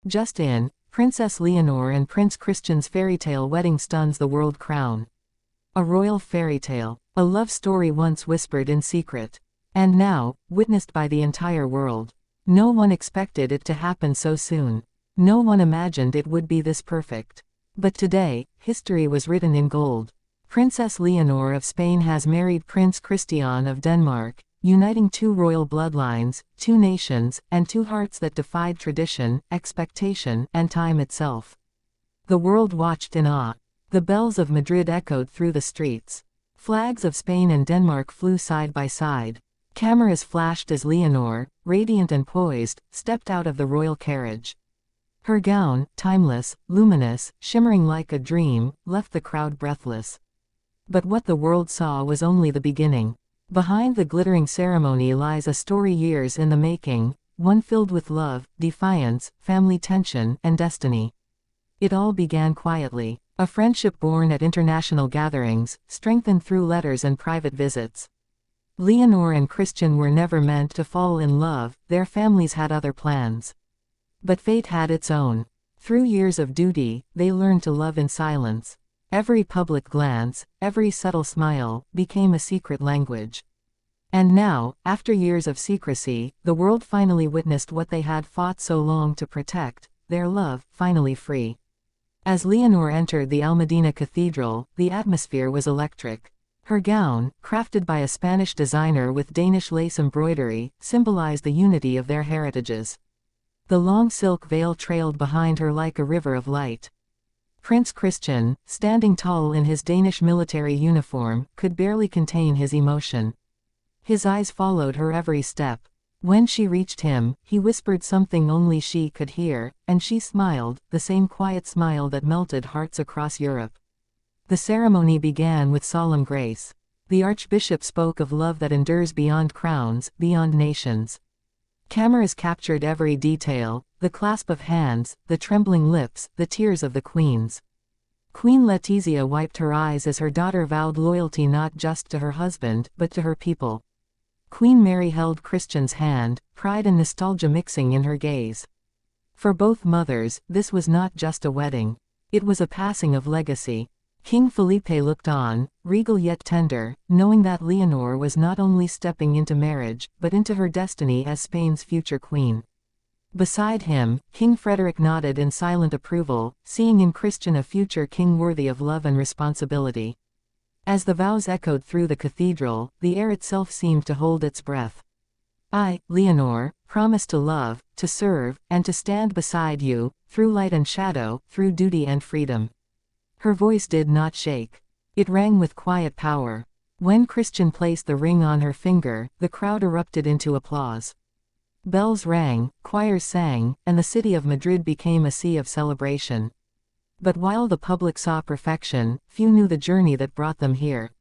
Just in, Princess Leonor and Prince Christian's fairytale wedding stuns the world crown. A royal fairy tale, a love story once whispered in secret. And now, witnessed by the entire world. No one expected it to happen so soon. No one imagined it would be this perfect. But today, history was written in gold. Princess Leonor of Spain has married Prince Christian of Denmark, uniting two royal bloodlines, two nations, and two hearts that defied tradition, expectation, and time itself. The world watched in awe. The bells of Madrid echoed through the streets. Flags of Spain and Denmark flew side by side. Cameras flashed as Leonor, radiant and poised, stepped out of the royal carriage. Her gown, timeless, luminous, shimmering like a dream, left the crowd breathless. But what the world saw was only the beginning. Behind the glittering ceremony lies a story years in the making, one filled with love, defiance, family tension, and destiny. It all began quietly. A friendship born at international gatherings, strengthened through letters and private visits. Leonor and Christian were never meant to fall in love, their families had other plans. But fate had its own. Through years of duty, they learned to love in silence. Every public glance, every subtle smile, became a secret language. And now, after years of secrecy, the world finally witnessed what they had fought so long to protect, their love, finally free. As Leonor entered the Almudena Cathedral, the atmosphere was electric. Her gown, crafted by a Spanish designer with Danish lace embroidery, symbolized the unity of their heritages. The long silk veil trailed behind her like a river of light. Prince Christian, standing tall in his Danish military uniform, could barely contain his emotion. His eyes followed her every step. When she reached him, he whispered something only she could hear, and she smiled, the same quiet smile that melted hearts across Europe. The ceremony began with solemn grace. The archbishop spoke of love that endures beyond crowns, beyond nations. Cameras captured every detail, the clasp of hands, the trembling lips, the tears of the queens. Queen Letizia wiped her eyes as her daughter vowed loyalty not just to her husband, but to her people. Queen Mary held Christian's hand, pride and nostalgia mixing in her gaze. For both mothers, this was not just a wedding. It was a passing of legacy. King Felipe looked on, regal yet tender, knowing that Leonor was not only stepping into marriage, but into her destiny as Spain's future queen. Beside him, King Frederick nodded in silent approval, seeing in Christian a future king worthy of love and responsibility. As the vows echoed through the cathedral, the air itself seemed to hold its breath. I, Leonor, promise to love, to serve, and to stand beside you, through light and shadow, through duty and freedom. Her voice did not shake. It rang with quiet power. When Christian placed the ring on her finger, the crowd erupted into applause. Bells rang, choirs sang, and the city of Madrid became a sea of celebration. But while the public saw perfection, few knew the journey that brought them here.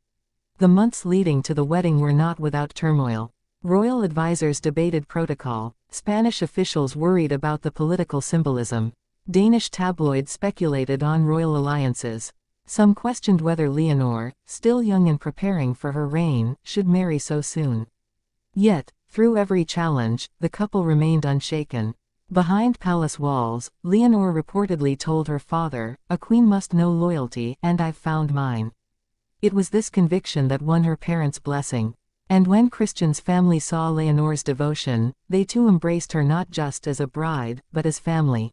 The months leading to the wedding were not without turmoil. Royal advisors debated protocol. Spanish officials worried about the political symbolism. Danish tabloids speculated on royal alliances. Some questioned whether Leonor, still young and preparing for her reign, should marry so soon. Yet, through every challenge, the couple remained unshaken. Behind palace walls, Leonor reportedly told her father, "A queen must know loyalty, and I've found mine." It was this conviction that won her parents' blessing. And when Christian's family saw Leonor's devotion, they too embraced her not just as a bride, but as family.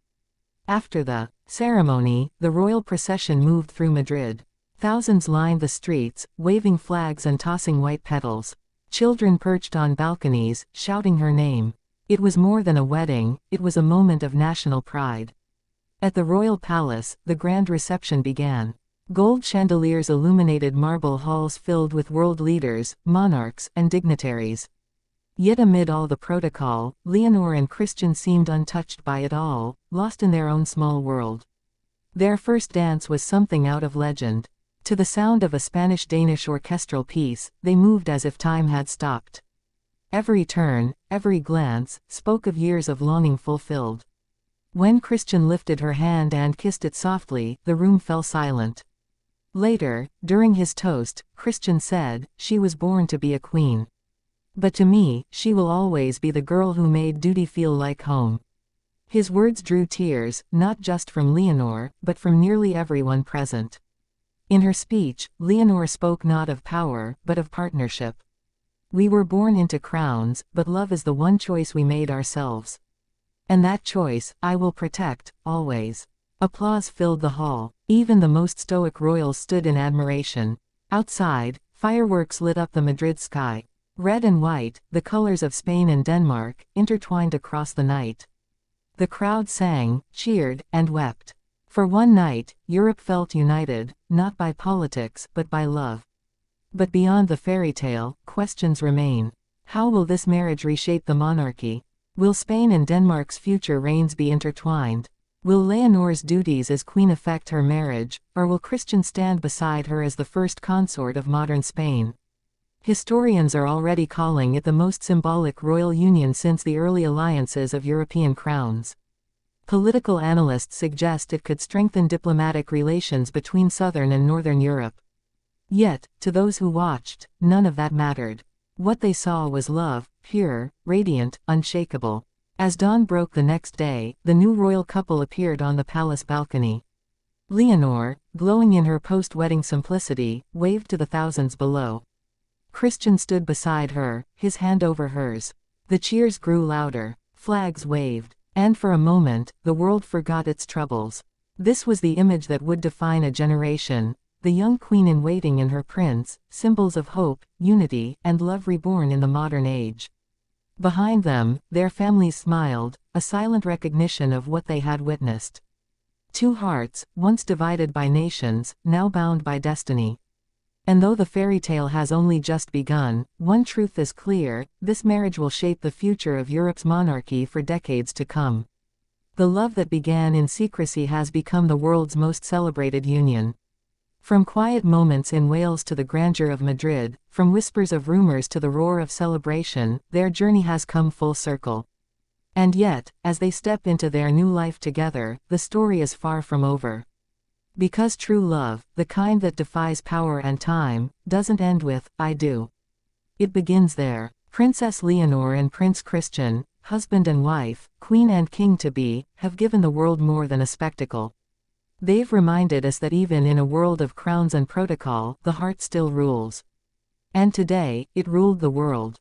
After the ceremony, the royal procession moved through Madrid. Thousands lined the streets, waving flags and tossing white petals. Children perched on balconies, shouting her name. It was more than a wedding, it was a moment of national pride. At the royal palace, the grand reception began. Gold chandeliers illuminated marble halls filled with world leaders, monarchs, and dignitaries. Yet amid all the protocol, Leonor and Christian seemed untouched by it all, lost in their own small world. Their first dance was something out of legend. To the sound of a Spanish-Danish orchestral piece, they moved as if time had stopped. Every turn, every glance, spoke of years of longing fulfilled. When Christian lifted her hand and kissed it softly, the room fell silent. Later, during his toast, Christian said, "She was born to be a queen. But to me, she will always be the girl who made duty feel like home." His words drew tears, not just from Leonor, but from nearly everyone present. In her speech, Leonor spoke not of power, but of partnership. We were born into crowns, but love is the one choice we made ourselves. And that choice, I will protect, always. Applause filled the hall. Even the most stoic royals stood in admiration. Outside, fireworks lit up the Madrid sky. Red and white, the colors of Spain and Denmark, intertwined across the night. The crowd sang, cheered, and wept. For one night, Europe felt united, not by politics, but by love. But beyond the fairy tale, questions remain. How will this marriage reshape the monarchy? Will Spain and Denmark's future reigns be intertwined? Will Leonor's duties as queen affect her marriage, or will Christian stand beside her as the first consort of modern Spain? Historians are already calling it the most symbolic royal union since the early alliances of European crowns. Political analysts suggest it could strengthen diplomatic relations between southern and northern Europe. Yet, to those who watched, none of that mattered. What they saw was love, pure, radiant, unshakable. As dawn broke the next day, the new royal couple appeared on the palace balcony. Leonor, glowing in her post-wedding simplicity, waved to the thousands below. Christian stood beside her, his hand over hers. The cheers grew louder, flags waved, and for a moment, the world forgot its troubles. This was the image that would define a generation. The young queen in waiting and her prince, symbols of hope, unity, and love reborn in the modern age. Behind them, their families smiled, a silent recognition of what they had witnessed. Two hearts, once divided by nations, now bound by destiny. And though the fairy tale has only just begun, one truth is clear: this marriage will shape the future of Europe's monarchy for decades to come. The love that began in secrecy has become the world's most celebrated union. From quiet moments in Wales to the grandeur of Madrid, from whispers of rumors to the roar of celebration, their journey has come full circle. And yet, as they step into their new life together, the story is far from over. Because true love, the kind that defies power and time, doesn't end with, "I do." It begins there. Princess Leonor and Prince Christian, husband and wife, queen and king-to-be, have given the world more than a spectacle. They've reminded us that even in a world of crowns and protocol, the heart still rules. And today, it ruled the world.